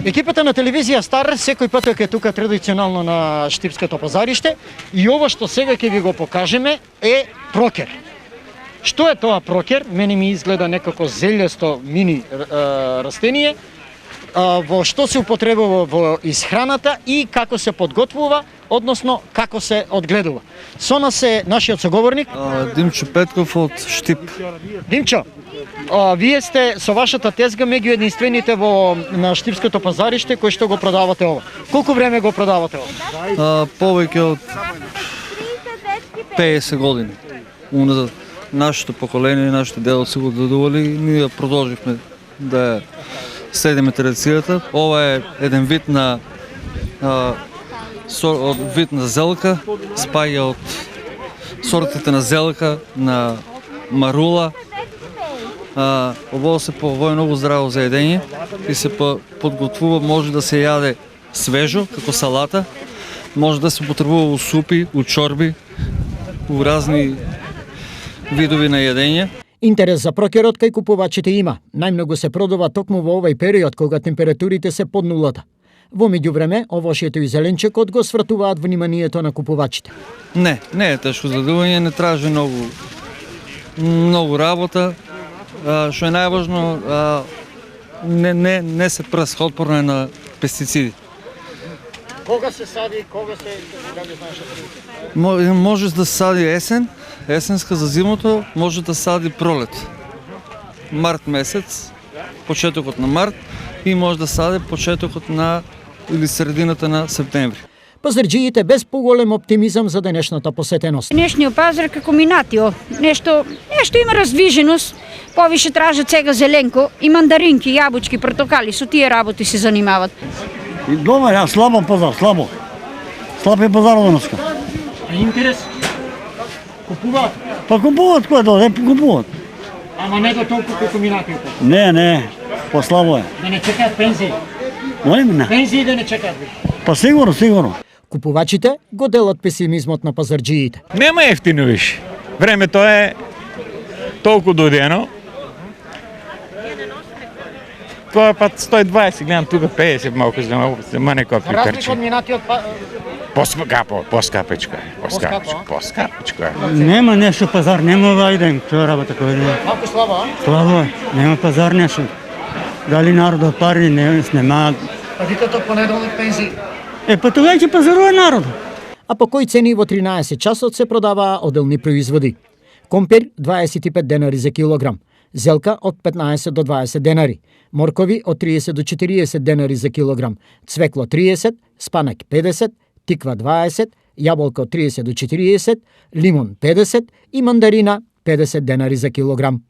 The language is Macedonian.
Екипата на телевизија Стар секој пат е тука традиционално на Штипското пазариште и ова што сега ќе ви го покажеме е прокер. Што е тоа прокер? Мене ми изгледа некако зелјасто мини растение, во што се употребува во исхраната и како се подготвува, односно како се одгледува. Со нас е нашиот соговорник Димчо Петков од Штип. Димчо, вие сте со вашата тезга меѓу единствените на Штипското пазариште кои што го продавате ова. Колку време го продавате ова? Повеќе од 50 години. Уназад нашето поколение, нашите дедоци го дадували и ние продолживме да следиме традицијата. Ова е еден вид на зелка, спаѓа од сортите на зелка, на марула. Ова е многу здраво за едење и се подготвува, може да се јаде свежо, како салата, може да се употребува у супи, у чорби, у разни видови на јадење. Интерес за прокерот кај купувачите има. Најмногу се продава токму во овој период кога температурите се под нулата. Во меѓувреме, овошјето и зеленчекот го свратуваат вниманието на купувачите. Не е тешко задување, не тражи многу работа. Што е најважно, не се прска, отпорно е на пестициди. Кога се сади, кога се... Може да се сади есенска за зимото, може да сади пролет. Март месец, почетокот на март и може да сади почетокот на или средината на септември. Пазарџиите без поголем оптимизам за денешната посетеност. Денешниот пазар како минатио, нешто има раздвиженост, повише тражат сега зеленко и мандаринки, јабучки, портокали, со тие работи се занимават. Добар, слабо пазар, слабо. Слаб е пазар денеска. Интерес? Купуваат? Па купуваат, кој дојде, купуваат. Ама не до толку колку минатиот. Не, послабо е. Да не чекаат пензии. Молим, не. Пензии да не чекаат. Па сигурно. Купувачите го делат песимизмот на пазарџиите. Нема ефтино више. Времето е толку додено. Тоа пат 120, гледам тука 50 малку за некоја прикарче. Разлика од минатиот Поскапечко е. Нема нешто пазар, нема вајдем, тоа работа кој не. Малку слабо, а? Слабо е, нема пазар нешто. Дали народот пари не снемаат. Па викате од понеделник пензии. Па тоа ќе пазарува народот. А по кои цени во 13 часот се продаваа оделни производи? Компир 25 денари за килограм, зелка од 15 до 20 денари, моркови од 30 до 40 денари за килограм, цвекло 30, спанак 50, тиква 20, јаболка од 30 до 40, лимон 50 и мандарина 50 денари за килограм.